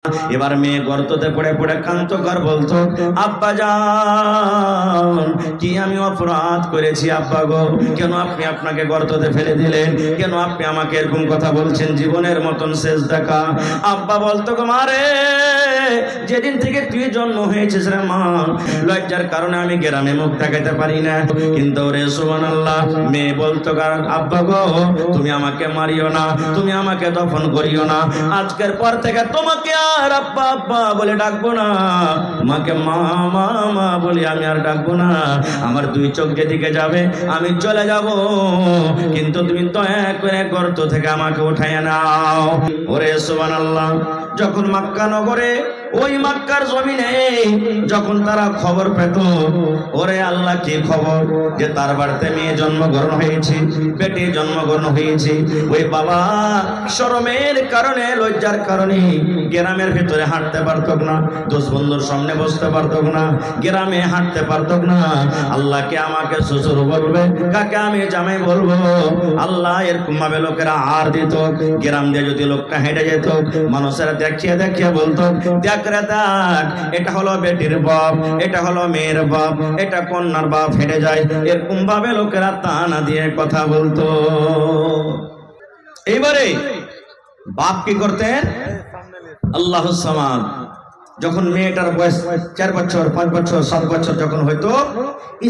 এবার মেয়ে গর্ততে পড়ে পড়ে কান্তকর বলতো, আব্বা জান কি আমি অপরাধ করেছি আব্বা গো, কেন আপনি আপনাকে গর্ততে ফেলে দিলেন, কেন আপনি আমাকে এরকম কথা বলছেন, জীবনের মতন শেষ দেখা। আব্বা বলতো, গো মারে, যেদিন থেকে তুই জন্ম হয়েছিস রে মা, লজ্জার কারণে আমি গ্রামে মুখ দেখাতে পারি না। কিন্তু রে সুবহানাল্লাহ, মেয়ে বলতো, আব্বা গো তুমি আমাকে মারিও না, তুমি আমাকে দফন করিও না, আজকের পর থেকে তোমাকে আর আব্বা আব্বা বলে ডাকবো না, মাকে মা মা মা বলে আমি আর ডাকবো না। আমার দুই চোখ যেদিকে যাবে আমি চলে যাব, কিন্তু তুমি দয়া করে গর্ত থেকে আমাকে উঠাইয়া নাও। ওরে সুবহানাল্লাহ, যখন মক্কা নগরে ওই মক্কার জমিনে যখন তারা খবর পেত, ওরে আল্লাহ কি খবর, যে তার বাড়িতে মেয়ে জন্মগ্রহণ হয়েছে, বেটি জন্মগ্রহণ হয়েছে, ওই বাবা শরমের কারণে লজ্জার কারণে গ্রামের ভিতরে হাঁটতে পারত না, দোষ বন্ধুর সামনে বসতে পারত না, গ্রামে হাঁটতে পারত না। আল্লাহকে আমাকে শ্বশুর বলবে, কাকে আমি জামাই বলবো। আল্লাহ এরকম ভাবে লোকেরা আর দিত, গ্রাম দিয়ে যদি লোকটা হেঁটে যেত, মানুষেরা দেখিয়ে দেখিয়ে বলতো, দেখ রে দেখ, এটা হলো বেটির বাপ, এটা হলো মেয়ের বাপ, এটা কন্যার বাপ হেঁটে যায়, এরকম ভাবে লোকেরা তানা দিয়ে কথা বলতো। এইবারে বাপ কি করতেন, আল্লাহুস সামাদ। যখন মেয়েটার বয়স 4 বছর 5 বছর 7 বছর যখন হয়তো,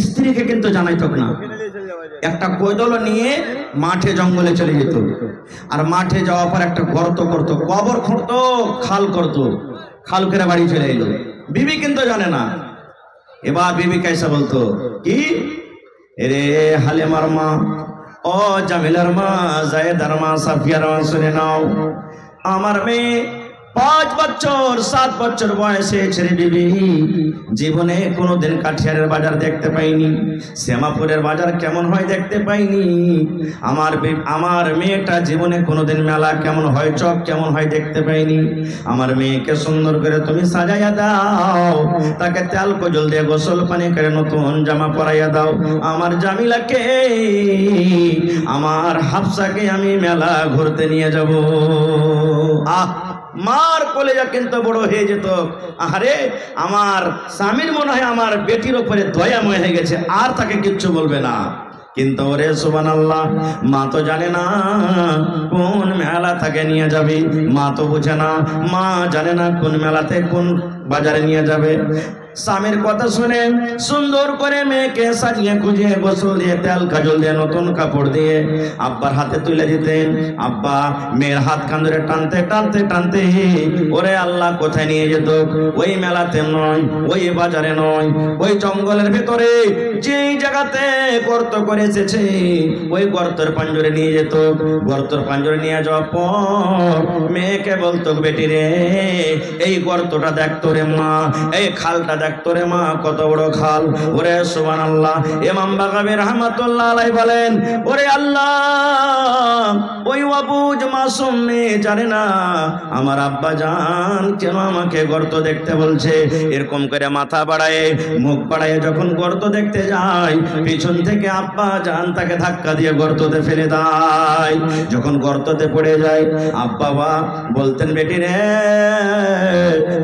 স্ত্রীকে কিন্তু জানাইতো না, একটা কৈদল নিয়ে মাঠে জঙ্গলে চলে যেত, আর মাঠে যাওয়ার পর একটা গর্ত করতো, কবর খুঁড়তো, খাল করতো, খাল করে বাড়ি চলে এলো। বিবি কিন্তু জানে না। এবার বিবি কাইসা বলতো, কি রে হালিমার মা, ও জামিলার মা, জায়েদার মা, সাফিয়ার মা, শুনে নাও, আমার মেয়ে 5 বছর 7 বছর বয়সে ছেড়ে দিবি, জীবনে কোনোদিন কাঠিয়ারের বাজার দেখতে পাইনি, শ্যামাপুরের বাজার কেমন হয় দেখতে পাইনি, আমার মেয়েটা জীবনে কোনোদিন মেলা কেমন হয়, চক কেমন হয় দেখতে পাইনি। আমার মেয়েকে সুন্দর করে তুমি সাজাইয়া দাও, তাকে তেল কজল দিয়ে গোসল পানি করে নতুন জামা পরাইয়া দাও। আমার জামিলাকে, আমার হাফসাকে আমি মেলা ঘুরতে নিয়ে যাব। মার কলেজা কিন্তু বড় হয়ে যেত, আরে আমার স্বামীর মনে হয় আমার বেটির উপরে দয়াময় হয়ে গেছে, আর তাকে কিচ্ছু বলবে না। কিন্তু ওরে সুবহানাল্লাহ, মা তো জানে না কোন মেলা তাকে নিয়ে যাবে, মা তো বুঝে না, মা জানে না কোন মেলাতে কোন বাজারে নিয়ে যাবে। স্বামীর কথা শুনে সুন্দর করে মেয়েকে সাজিয়ে খুঁজিয়ে গোসল দিয়ে তেল কাজল দিয়ে নতুন কাপড় দিয়ে আব্বার হাতে তুলে দিতেন। আব্বা মেয়ের হাত কান ধরে টানতে টানতে টানতে ওরে আল্লাহ কোথায় নিয়ে যেত, ওই মেলাতে নয়, ওই বাজারে নয়, ওই জঙ্গলের ভিতরে যেই জায়গাতে গর্ত করে এসেছে, ওই গর্তের পাঞ্জরে নিয়ে যেত। গর্তের পাঞ্জরে নিয়ে যাওয়ার পর মেয়েকে বলতো, বেটি রে, এই গর্তটা দেখতো রে মা, এই খালটা দেখতো রে মা, কত বড় খাল। ওরে সুবহানাল্লাহ, ইমাম বাগাবী রাহমাতুল্লাহ আলাইহি বলেন, ওরে আল্লাহ, ওই অবুঝ মাসুম মেয়ে জানে না আমার আব্বা জান কেন আমাকে গর্ত দেখতে বলছে। এরকম করে মাথা বাড়ায় মুখ বাড়ায় যখন গর্ত দেখতে যায়, পিছন থেকে আব্বা জান তাকে ধাক্কা দিয়ে গর্ততে ফেলে দেয়। যখন গর্ততে পড়ে যায়, আব্বা বলতেন, বেটি রে,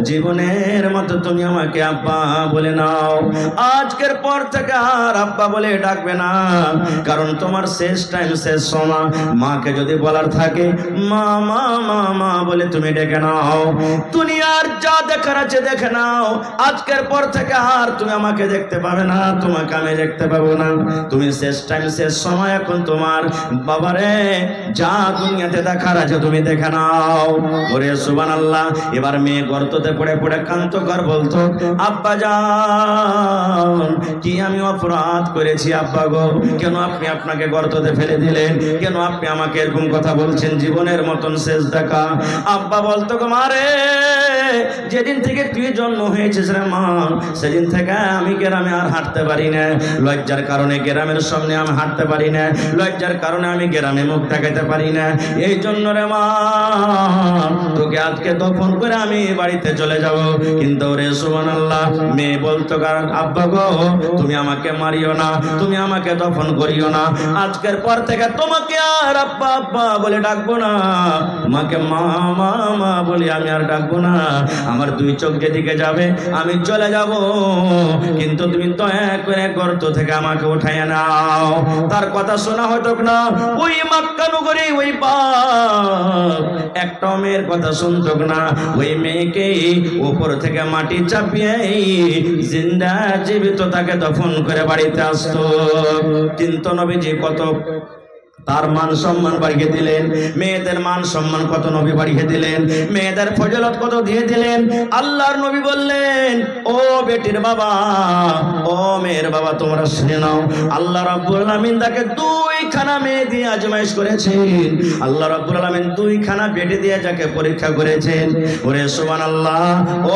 জীবনের মতো তুমি আমাকে আব্বা বলে নাও, আজকের পর থেকে আর আব্বা বলে ডাকবে না, কারণ তোমার শেষ টাইম, শেষ সময়। মাকে যদি বলার থাকে মা মা মা মা বলে তুমি ডেকে নাও, দুনিয়ার যা দেখার আছে দেখে নাও, আজকের পর থেকে আর তুমি আমাকে দেখতে পাবে না, তোমাকে আমি দেখতে পাবো না, তুমি শেষ টাইম, শেষ সময়, এখন তোমার বাবারে যা দুনিয়াতে দেখার আছে তুমি দেখে নাও। ওরে সুবহানাল্লাহ, এবার মেয়ে গর্ততে পড়ে পড়ে কান্তকর বলতো, আব্বা জান কি আমি অপরাধ করেছি আব্বা গো, কেন আপনি আপনাকে গর্ততে ফেলে দিলেন, কেন আপনি আমাকে এরকম কথা বলছেন, জীবনের মতন শেষ দেখা। আব্বা বলতো, গো মারে, যেদিন থেকে তুই জন্ম হয়েছিস রে মা, সেদিন থেকে আমি গ্রামে আর হাঁটতে পারি না। লজ্জার কারণে গ্রামের সামনে আমি হাঁটতে পারি না, লজ্জার কারণে আমি গ্রামে মুখ দেখাতে পারি না। এই জন্য রে মা, তোকে আজকে দফন করে আমি বাড়িতে চলে যাব। কিন্তু রে সুবহানাল্লাহ, মেয়ে বলতো আব্বা গো, তুমি আমাকে মারিও না, তুমি আমাকে দফন করিও না। আজকের পর থেকে তোমাকে আর আব্বা আব্বা বলে ডাকবো না, মাকে মা মা মা বলে আমি আর ডাকবো না। আমার দুই চোখ যেদিকে যাবে আমি চলে যাব, কিন্তু তুমি দয়া করে গর্ত থেকে আমাকে উঠাইয়া নাও। তার কথা শোনা হতো না। ওই মক্কা নগরে ওই বাপ একটা মেয়ের কথা শুনতো না। ওই মেয়েকে উপর থেকে মাটি চাপিয়ে জিন্দা জীবিত তাকে দফন করে বাড়িতে আসতো। কিন্তু নবীজি কত তার মান সম্মান বাড়িয়ে দিলেন, মেয়েদের মান সম্মান কত নবী বাড়িয়ে দিলেন, মেয়েদের ফজিলত কত দিয়ে দিলেন। আল্লাহর নবী বললেন, ও বেটির বাবা, ও মেয়ের বাবা, তোমরা শুনে নাও, আল্লাহ রাব্বুল আলামিন তাকে দুইখানা মেয়ে দিয়ে আজমাইশ করেছেন। আল্লাহ রাব্বুল আলামিন দুইখানা বেটি দিয়ে যাকে পরীক্ষা করেছেন। ওরে সুবহানাল্লাহ,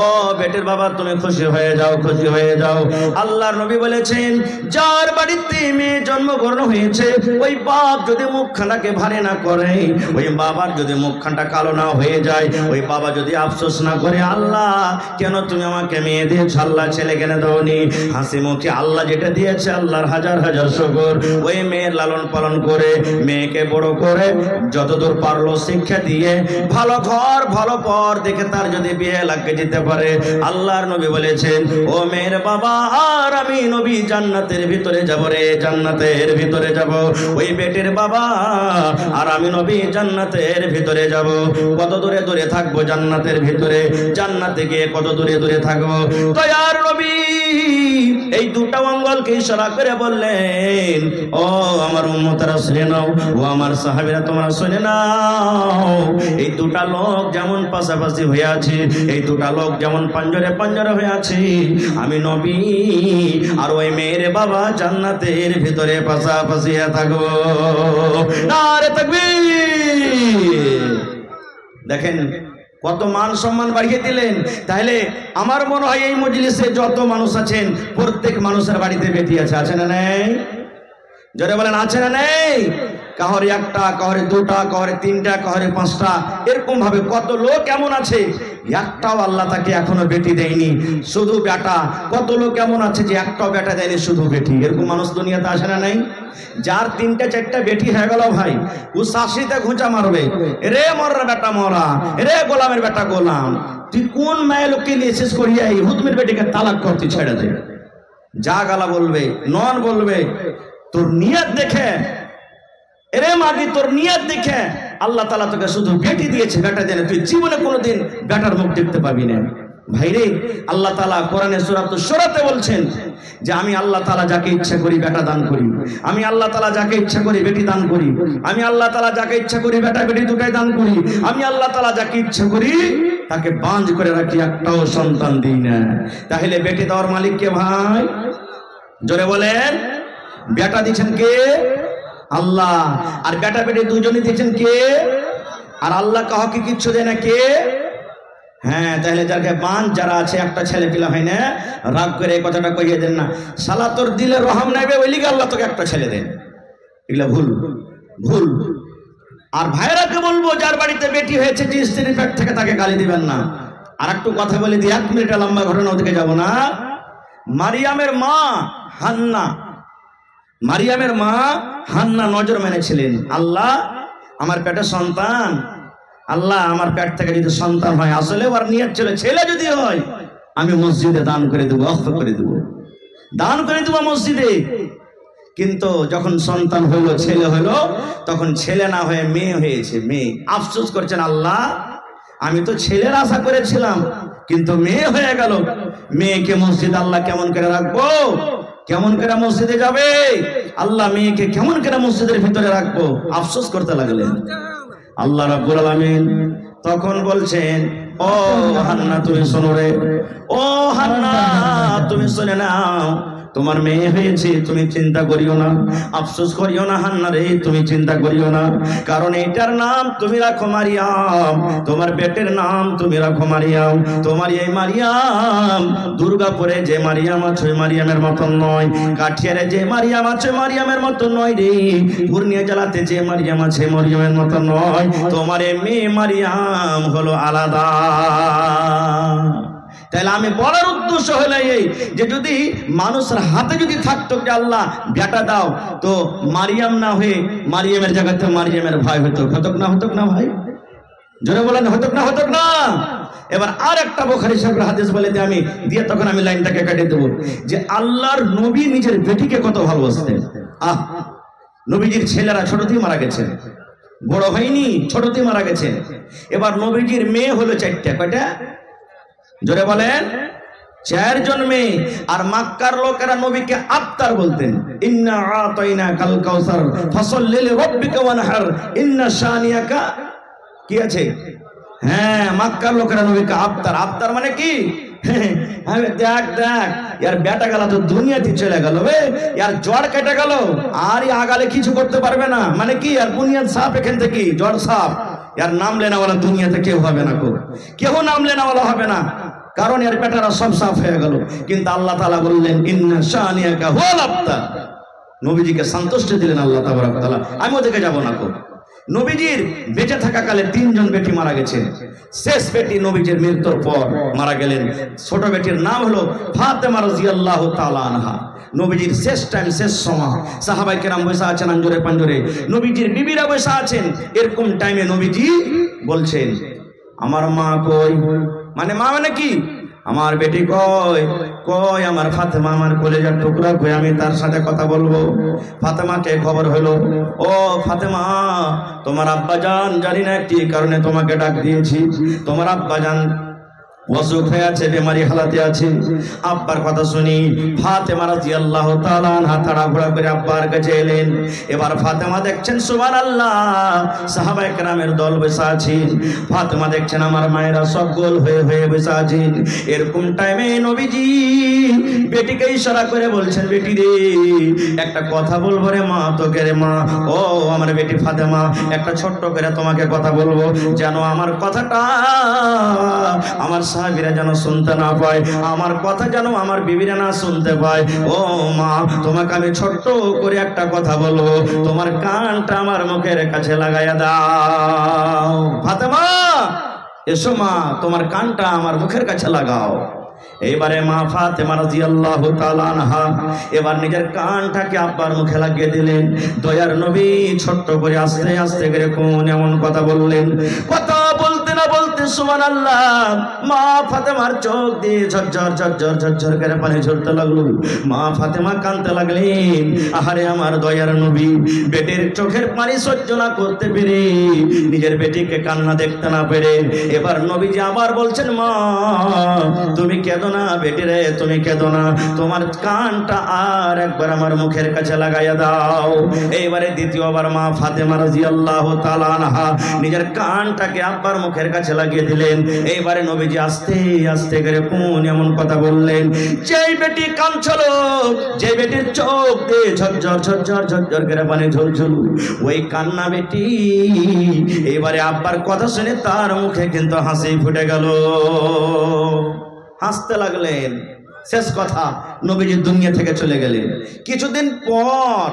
ও বেটির বাবা তুমি খুশি হয়ে যাও, খুশি হয়ে যাও। আল্লাহর নবী বলেছেন, যার বাড়িতে মেয়ে জন্মগ্রহণ হয়েছে ওই বাপ যদি মুখখানাকে ভারী না করে, ওই বাবার যদি মুখখানটা কালো না হয়ে যায়, ওই বাবা যদি আফসোস না করে, আল্লাহ কেন তুমি আমাকে মেয়ে দিয়েছ, আল্লাহ ছেলে কেন দাওনি, হাসি মুখে আল্লাহ যেটা দিয়েছে আল্লাহর হাজার হাজার শুকর। ওই মেয়ের লালন পালন করে মেয়েকে বড় করে যতদূর পারলো শিক্ষা দিয়ে ভালো ঘর ভালো পর দেখে তার যদি বিয়ে লাগিয়ে দিতে পারে, আল্লাহর নবী বলেছেন, ও মেয়ের বাবা আর আমি নবী জান্নাতের ভিতরে যাব রে, জান্নাতের ভিতরে যাব। ওই বেটির বাবা আর আমি নবী জান্নাতের ভিতরে যাব। কত দূরে দূরে থাকবো জান্নাতের ভিতরে, জান্নাতে গিয়ে কত দূরে দূরে থাকবো। দয়ার নবী এই দুটা অঙ্গলকে ইশারা করে বললেন, ও আমার উম্মতরা শুনে নাও, ও আমার সাহাবীরা তোমরা শুনে নাও, এই দুটা লোক যেমন পাশাপাশি হয়ে আছে, এই দুটা লোক যেমন পাঞ্জরে পাঞ্জরে হয়ে আছে, আমি নবী আর ওই মেয়ের বাবা জান্নাতের ভিতরে পাশাপাশি থাকবো। নারে তাকবীর! দেখেন কত মান সম্মান বাড়িয়ে দিলেন। তাহলে আমার মনে হয় এই মজলিসে যত মানুষ আছেন প্রত্যেক মানুষের বাড়িতে বেটি আছে, আছে না নেই? জোরে বলেন, আছে না নেই? কাহরে একটা, কাহরে দুটা, কাহরে তিনটা, কাহরে পাঁচটা, এরকম ভাবে কত লোক এমন আছে একটাও আল্লাহ তাকে এখনো বেটি দেয়নি, শুধু বেটা। কত লোক এমন আছে যে একটাও বেটা দেয়নি, শুধু বেটি। এরকম মানুষ দুনিয়াতে আসে না নাই? যার তিনটা চারটা বেটি হয়ে গেল ভাই, ও শাসিতে ঘুঁচা মারবে, রে মরার বেটা মরা, রে গোলামের বেটা গোলাম। তুই কোন মায়ের লোককে নিয়ে শেষ করিয়া এই হুতমের বেটিকে তালাক করতে ছেড়ে দে। যা গালা বলবে, নন বলবে, তোর নিয়ত দেখে, এরে মাগি তোর নিয়ত দেখে আল্লাহ তাআলা তোকে শুধু বেটি দিয়েছে, বেটা দেন, তুই জীবনে কোনোদিন বেটার মুখ দেখতে পাবি না। ভাইরে, আল্লাহ তাআলা কোরআনে সূরা শুরাতে বলছেন যে আমি আল্লাহ তাআলা যাকে ইচ্ছা করি বেটা দান করি, আমি আল্লাহ তাআলা যাকে ইচ্ছা করি বেটি দান করি, আমি আল্লাহ তাআলা যাকে ইচ্ছা করি বেটা বেটি দুটাই দান করি, আমি আল্লাহ তাআলা যাকে ইচ্ছা করি তাকে বাঁধ করে রাখি, একটাও সন্তান দিই না। তাহলে বেটি দেওয়ার মালিক কে ভাই? জোরে বলেন। বেটা দিচ্ছেন কে? আল্লাহ। আর বেটা বেটি দুজনই দিচ্ছেন কে? আর আল্লাহ কাউকে কিচ্ছু দেয় না কে? হ্যাঁ, তাহলে যাকে বান যারা আছে একটা ছেলে পিলা হয় না, রাগ করে এই কথাটা কইয়ে দেন না, শালা তোর দিলে রহম নেবে ওই লিগে আল্লাহ তোকে একটা ছেলে দেন, এগুলা ভুল ভুল। আর ভাইরাকে বলবো যার বাড়িতে বেটি হয়েছে যে স্ত্রীর পেট থেকে তাকে গালি দিবেন না। আর একটু কথা বলে দিই, 1 মিনিট লম্বা ঘটনা, ওদিকে যাব না। মারিয়ামের মা হান্না, মারিয়ামের মা হান্না নজর মেনেছিলেন, আল্লাহ আমার পেটে সন্তান, আল্লাহ আমার পেট থেকে যদি সন্তান হয়, আসলে ওর নিয়ত ছিল ছেলে যদি হয় আমি মসজিদে দান করে দেবো, অক্ষ করে দেবো, দান করে দেবো মসজিদে। কিন্তু যখন সন্তান হইলো, ছেলে হইলো, তখন ছেলে না হয়ে মেয়ে হয়েছে। মেয়ে আফসোস করছেন, আল্লাহ আমি তো ছেলের আশা করেছিলাম কিন্তু মেয়ে হয়ে গেল, মেয়েকে মসজিদ আল্লাহ কেমন করে রাখবো, কেমন করে মসজিদে যাবে আল্লাহ, মেয়েকে কেমন করে মসজিদের ভিতরে রাখবো, আফসোস করতে লাগলেন। আল্লাহ রাব্বুল আলামিন তখন বলছেন, ও হান্না তুমি শোনো রে, ও হান্না তুমি শুনে নাও, তোমার মেয়ে হয়েছে, তুমি চিন্তা করিও না, আফসোস করিও না হান্না রে, তুমি চিন্তা করিও না, কারণ এটার নাম তুমি রাখো মারিয়াম, তোমার বেটের নাম তুমি রাখো মারিয়াম। তোমার এই মারিয়াম দুর্গাপুরে যে মারিয়াম আছে মারিয়ামের মতন নয়, কাঠিয়ারে যে মারিয়াম আছে মারিয়ামের মতন নয় রে, পূর্ণিয়া জেলাতে যে মারিয়াম আছে মারিয়ামের মতন নয়, তোমার এই মেয়ে মারিয়াম হলো আলাদা। তাহলে আমি বলার উদ্দেশ্য হলো এই যে যদি মানুষের হাতে যদি থাকতো যে আল্লাহ বেটা দাও, তো মারিয়াম না হয়ে মারিয়ামের জায়গাতে মারিয়ামের ভাই হতো, হতক না হতক না ভাই? জোরে বলেন হতক না হতক না? এবার আর একটা বুখারী শরীফের হাদিস বলে দিয়ে আমি দিয়ে তখন আমি লাইনটাকে কেটে দেবো যে আল্লাহর নবী নিজের বেটিকে কত ভালোবাসতেন। নবীজির ছেলেরা ছোটতেই মারা গেছে, বড় হয়নি, ছোটতেই মারা গেছে। এবার নবীজির মেয়ে হলো 4টা, কয়টা? জোরে বলেন, 4 জন মেয়ে। আর মক্কার লোকেরা নবীকে আফতার বলতেন, ইন্না আতাইনাকাল কাউসার ফাসাল্লি লিরাব্বিকা ওয়ানহার ইন্না শানিয়াকা, কি আছে? হ্যাঁ, মক্কার লোকেরা নবীকে আফতার, আফতার মানে কি? দেখ দেখ ইয়ার বেটা গেল তো দুনিয়াতে চলে গেল, ইয়ার জ্বর কেটে গেল, আর আগালে কিছু করতে পারবে না, মানে কি আর বুনিয়াদ সাফ, এখান থেকে জ্বর সাফ, यार नाम लेना वाला दुनियाते केउ होबे ना, केउ नाम लेना वाला होबे ना, कारण यार बेटारा सब साफ हो गेल। किन्तु अल्लाह ताआला बोललेन इन्ना शानियाका हुवाल अब्तर, नबीजीके सन्तुष्टि दिलेन अल्लाह ताबारक ताआला। आमि ओदिके যাব না। নবীজির বেঁচে থাকাকালে 3 জন বেটি মারা গেছে। শেষ বেটি নবীজির মৃত্যুর পর মারা গেলেন। ছোট বেটির নাম হলো ফাতেমা রাদিয়াল্লাহু তাআলা আনহা। নবীজির শেষ টাইম, শেষ সময় সাহাবায়ে কেরাম বসে আছেন আঞ্জরে পাঞ্জরে, নবীজির বিবিরা বসে আছেন। এরকম টাইমে নবীজি বলছেন আমার মা কই, মানে মা মানে কি? আমার বেটি কই, কই আমার ফাতেমা, আমার কলেজার টুকরা কই, আমি তার সাথে কথা বলবো। ফাতেমাকে খবর হলো, ও ফাতেমা তোমার আব্বাজান জানি না কি কারণে তোমাকে ডাক দিয়েছি, তোমার আব্বাজান অসুখ হয়ে আছে, বেমারি হালাতে আছে। আব্বার কথা শুনি ফাতেমা রাদিয়াল্লাহু তাআলা আনহা তাড়াহুড়া করে আব্বার কাছে এলেন। এবার ফাতেমা দেখছেন সুবহানাল্লাহ সাহাবায়ে কেরামের দল বসে আছেন। ফাতেমা দেখছেন আমার মায়েরা সব গোল হয়ে হয়ে বসে আছেন। এরকম টাইমে নবীজি বেটিকে ইশারা করে বলছেন, বেটি রে একটা কথা বলবো রে মা তোকে রে মা, ও আমার বেটি ফাতেমা একটা ছোট্ট করে তোমাকে কথা বলবো, যেন আমার কথাটা আমার সাহাবীরা যেন শুনতে না পায়, আমার কথা যেন আমার বিবিরা না শুনতে পায়। ও মা তোমাকে আমি ছোট্ট করে একটা কথা বলবো, তোমার কানটা আমার মুখের কাছে লাগাইয়া দাও। ফাতেমা এসো মা, তোমার কানটা আমার মুখের কাছে লাগাও। এবারে মা ফাতেমা রাদিয়াল্লাহু তাআলা আনহা এবার নিজের কানটাকে আব্বার মুখে লাগিয়ে দিলেন। দয়ার নবী ছোট্ট করে আস্তে আস্তে করে কোন এমন কথা বললেন, কথা বলতে না বলতে সুবহানাল্লাহ মা ফাতেমার চোখ দিয়ে ঝরঝর ঝরঝর ঝরঝর করে পানি ঝরতে লাগলো। মা ফাতেমা কাঁদতে লাগলেন, আহারে আমার দয়ার নবী বেটির চোখের পানি সহ্য না করতে পেরে, নিজের বেটিকে কান্না দেখতে না পেরে এবার নবীজি আবার বলছেন, মা তুমি কেঁদো না বেটি রে, তুমি কেঁদো না, তোমার কানটা আর একবার আমার মুখের কাছে লাগাইয়া দাও। এইবারে দ্বিতীয়বার মা ফাতেমা রাদিয়াল্লাহু তাআলা আনহা নিজের কানটাকে আব্বার মুখের কাছে লাগিয়ে দিলেন। এইবারে নবীজি আস্তে আস্তে করে কোন এমন কথা বললেন, যেই বেটি কাঁদছিল, যে বেটির চোখ দিয়ে ঝরঝর ঝরঝর ঝরঝর করে পানি ঝরঝর, ওই কান্না বেটি এইবারে আব্বার কথা শুনে তার মুখে কিন্তু হাসি ফুটে গেল, হাসতে লাগলেন। শেষ কথা নবীজি দুনিয়া থেকে চলে গেলেন। কিছুদিন পর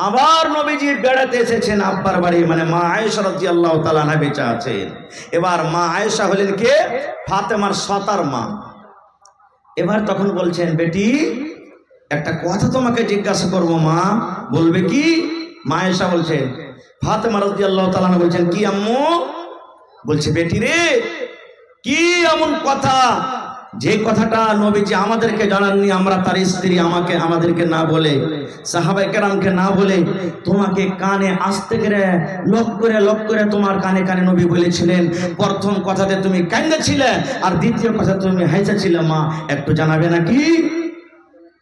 আবার নবীজি বেড়াতে এসেছেন আব্বার বাড়ি, মানে মা আয়েশা রাদিয়াল্লাহু তাআলা আনহা বেঁচে আছেন। এবার মা আয়েশা হলেন কে? ফাতেমার সতার মা। এবার তখন বলছেন, বেটি একটা কথা তোমাকে জিজ্ঞাসা করব মা, বলবে কি? মা আয়েশা বলছেন, ফাতেমা রাদিয়াল্লাহু তাআলা আনহা বলছেন, কি আম্মু? বলছে, বেটি রে কি এমন কথা যে কথাটা নবীজি আমাদেরকে জানাননি, আমরা তার স্ত্রী আমাদেরকে না বলে, সাহাবায়ে কেরামকে না বলে তোমাকে কানে আস্তে করে লক করে তোমার কানে কানে নবী বলেছিলেন। প্রথম কথাতে তুমি কাঁদেছিলে আর দ্বিতীয় কথা তুমি হাসেছিলে, মা একটু জানাবে নাকি?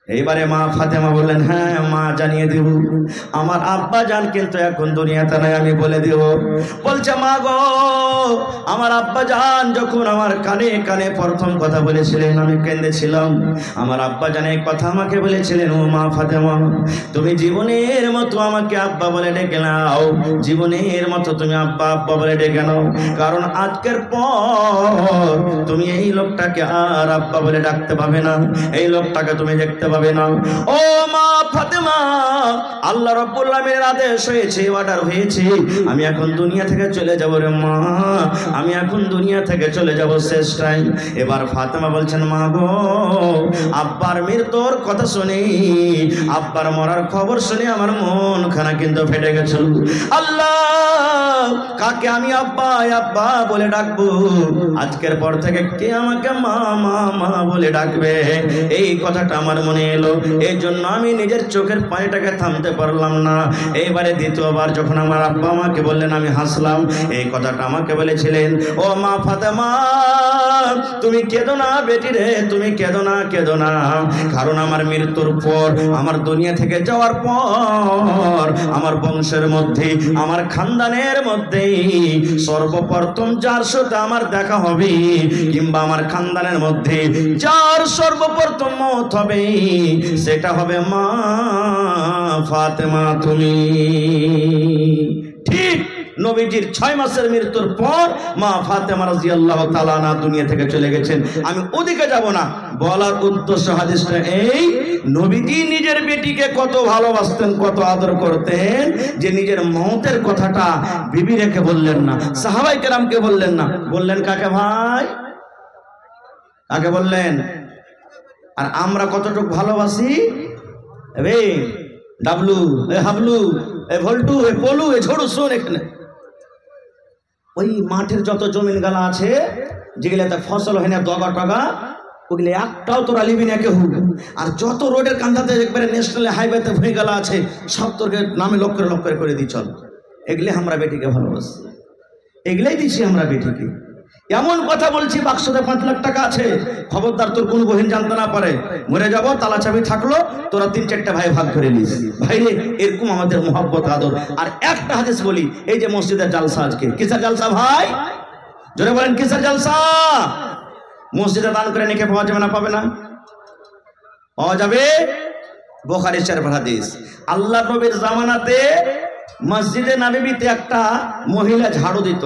এইবারে মা ফাতেমা বললেন, হ্যাঁ মা জানিয়ে দেব, আমার আব্বা জান কিন্তু এখন দুনিয়াতে নাই, আমি বলে দেব। বলছে, মা গো, আমার আব্বা জান যখন আমার কানে কানে প্রথম কথা বলেছিলেন আমি কেঁদেছিলাম। আমার আব্বা জান এই কথা আমাকে বলেছিলেন, ও মা ফাতেমা, তুমি জীবনের মতো আমাকে আব্বা বলে ডেকে নাও, জীবনের মতো তুমি আব্বা আব্বা বলে ডেকে নাও, কারণ আজকের পর তুমি এই লোকটাকে আর আব্বা বলে ডাকতে পাবে না, এই লোকটাকে তুমি দেখতে পাবে না। ও মা ফাতেমা, আল্লাহ রাব্বুল আলামিনের আদেশ হয়েছে, অর্ডার হয়েছে, আমি এখন দুনিয়া থেকে চলে যাব রে মা, আমি এখন দুনিয়া থেকে চলে যাব শেষ টাইম। এবার ফাতেমা বলছেন, মা গো, আব্বার মৃত্যুর কথা শুনে, আব্বার মরার খবর শুনে আমার মন খানা কিন্তু ফেটে গেছিল। আল্লাহ, কাকে আমি আব্বা আব্বা বলে ডাকবো? আজকের পর থেকে কে আমাকে মা মা মা বলে ডাকবে? এই কথাটা আমার মনে এলো, এই জন্য আমি নিজের চোখের পানিটাকে থামতে পারলাম না। এইবারে দ্বিতীয়বার যখন আমার আব্বা আমাকে বললেন, আমি হাসলাম। এই কথাটা আমাকে বলেছিলেন, ও মা ফাতেমা, তুমি কেঁদো না বেটি রে, তুমি কেঁদো না, কেঁদো না, কারণ আমার মৃত্যুর পর, আমার দুনিয়া থেকে যাওয়ার পর, আমার বংশের মধ্যে, আমার খানদানের মধ্যে সর্বপ্রথম যার সাথে আমার দেখা হবে, কিংবা আমার খানদানের মধ্যে যার সর্বপ্রথম মত হবে, সেটা হবে মা ফাতেমা তুমি। ঠিক নবীজির 6 মাসের মৃত্যুর পর মা ফাতেমা রাদিয়াল্লাহু তাআলা আনহা দুনিয়া থেকে চলে গেছেন। আমি ওদিকে যাব না, বলার উদ্দেশ্য হাদিসটা এই, নবীজি নিজের বেটিকে কত ভালোবাসতেন, কত আদর করতেন, যে নিজের মওতের কথাটা বিবি রেখে বললেন না, সাহাবায়ে কেরামকে বললেন না, বললেন কাকে ভাই? কাকে বললেন? আর আমরা কতটুকু ভালোবাসি? এ ডাবলু, এ হাবলু, এ ভল্টু, এ পলু, এ ঝড়ু, শোন এখানে, ওই মাঠের যত জমিন গালা আছে, যেগুলাতে ফসল হয় না, দগা টগা, ওগুলো একটাও তোরা লিবি না কেউ। আর যত রোডের কান্দাতে একবারে ন্যাশনাল হাইওয়েতে ভুঁই গালা আছে, সব তোরকে নামে লক্ষ্য করে দিই, চল। এগুলো আমরা বেটিকে ভালোবাসি, এগুলাই দিচ্ছি আমরা বেটিকে। এমন কথা বলছি, বাক্সতে 5 লাখ টাকা আছে, খবরদার তোর কোন বহিন জানতে না পারে, মরে যাব, তালা চাবি থাকলো, তোরা 3-4টা ভাই ভাগ করে নিস। ভাইরে, এরকম আমাদের মহব্বত আদর। আর একটা হাদিস বলি, এই যে মসজিদের জালসা, আজকে কিসের জালসা ভাই? জোরে বলেন, কিসের জালসা? মসজিদে দান করে নেকি পাওয়া যাবে না? পাবে না? পাওয়া যাবে। বুখারী শরীফের হাদিস, আল্লাহ নবীর জামানাতে মসজিদে নববীতে একটা মহিলা ঝাড়ু দিত।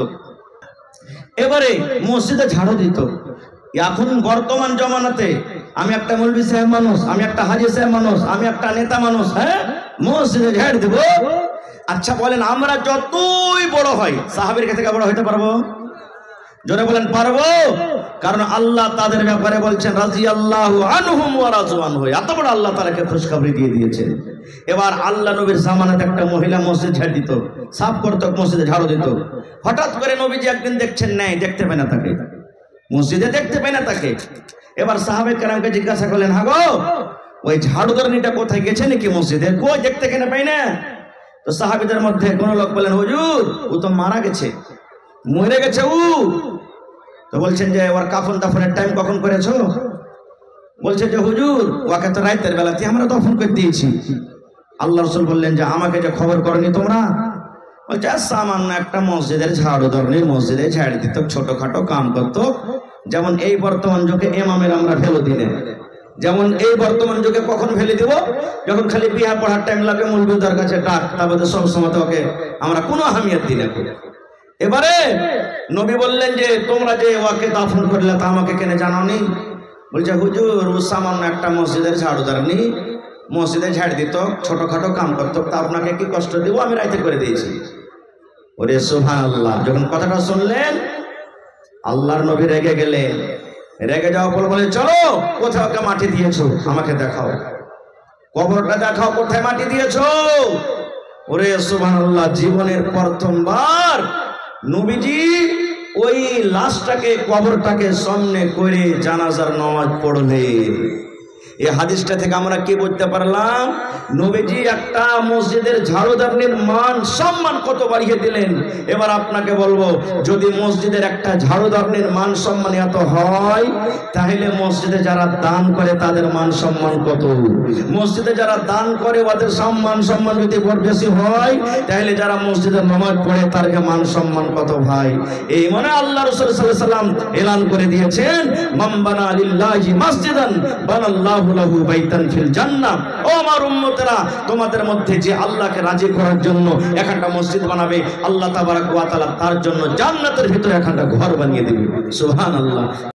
এবারে মসজিদে ঝাড়ু দিত। এখন বর্তমান জমানাতে আমি একটা মৌলভী সাহেব মানুষ, আমি একটা হাজী সাহেব মানুষ, আমি একটা নেতা মানুষ, হ্যাঁ, মসজিদে ঝাড়ু দিব। আচ্ছা বলেন, আমরা যতই বড় হয়, সাহাবীর থেকে বড় হইতে পারবো? জোরে বলেন, পারবো? কারণ আল্লাহ তাদের ব্যাপারে বলছেন, রাদিয়াল্লাহু আনহুম ওয়া রাযু আনহু, এত বড় আল্লাহ তাআলাকে খুশখবরি দিয়ে দিয়েছেন। এবার আল্লাহ নবীর জামানাতে একটা মহিলা মসজিদ ঝাড়ু দিত, সাফ করত, মসজিদে ঝাড়ু দিত। হঠাৎ করে নবীজি একদিন দেখছেন, নাই, দেখতে পায় না তাকে, মসজিদে দেখতে পায় না তাকে। এবার সাহাবায়ে কেরামকে জিজ্ঞাসা করলেন, হ্যাঁ গো, ওই ঝাড়ুদারনিটা কোথায় গেছে নাকি মসজিদে? কই দেখতে কেন পাই না? তো সাহাবীদের মধ্যে কোন লোক বলেন, হুজুর, ও তো মারা গেছে, মরে গেছে ও। তো বলছেন যে ওর কাফন দাফনের টাইম কখন করেছো? বলছে যে হুজুর, ওকে তো রাতের বেলাতে আমরা দফন করে দিয়েছি। আল্লাহ রাসূল বললেন যে আমাকে যে খবর করনি তোমরা? বলছে সামান্য একটা মসজিদের ঝাড়ু ধরনের, মসজিদে ঝাড়ু দিত, ছোটখাটো কাম করতো, যেমন এই বর্তমান যুগে ইমামের আমরা ফেলে দিলে, যেমন এই বর্তমান যুগে কখন ফেলে দিব? যখন খালি বিহা পড়ার টাইম লাগে, মৌলভীদের কাছে ডাক, তারপরে সব সময় ওকে আমরা কোনো আহমিয়ত দিই না। এবারে নবী বললেন যে তোমরা যে ওকে দাফন করলে, তা আমাকে কেন জানাওনি? বলছে হুজুর, ও সামান্য একটা মসজিদের ঝাড়ুদারনি, মসজিদে ঝাড় দিত, ছোটখাটো কাম করতো, তা আপনাকে কি কষ্ট দিব? আমি রাইতে করে দিয়েছি। ওরে সুবহানাল্লাহ! যখন কথাটা শুনলেন, আল্লাহর নবী রেগে গেলেন। রেগে যাওয়ার পর বলে, চলো, কোথায় ওকে মাটি দিয়েছো আমাকে দেখাও, কবরটা দেখাও, কোথায় মাটি দিয়েছো। ওরে সুবহানাল্লাহ! জীবনের প্রথমবার নবীজি ওই লাশটাকে, কবরটাকে সামনে করে জানাজার নামাজ পড়লেন। এই হাদিসটা থেকে আমরা কি বুঝতে পারলাম? নবীজি একটা মসজিদের ঝাড়ুদারনির মান সম্মান কত বাড়িয়ে দিলেন। এবার আপনাকে বলবো, যদি মসজিদের একটা ঝাড়ুদারনির মান সম্মান এত হয়, তাহলে মসজিদে যারা দান করে তাদের মান সম্মান কত? মসজিদে যারা দান করে ওদের সম্মান যদি বড় বেশি হয়, তাহলে যারা মসজিদে নামাজ পড়ে তার মান সম্মান কত ভাই? এই মনে আল্লাহ রাসূল সাল্লাল্লাহু আলাইহি ওয়াসাল্লাম এলান করে দিয়েছেন, মান বানা লিল্লাহি মাসজিদান বানাল্লাহু লাহু বাইতান ফিল জান্নাহ। ও আমার উম্মতেরা, তোমাদের মধ্যে যে আল্লাহকে রাজি করার জন্য একটা মসজিদ বানাবে, আল্লাহ তাবারাক ওয়া তাআলা তার জন্য জান্নাতের ভিতরে একটা ঘর বানিয়ে দিবে। সুবহানাল্লাহ।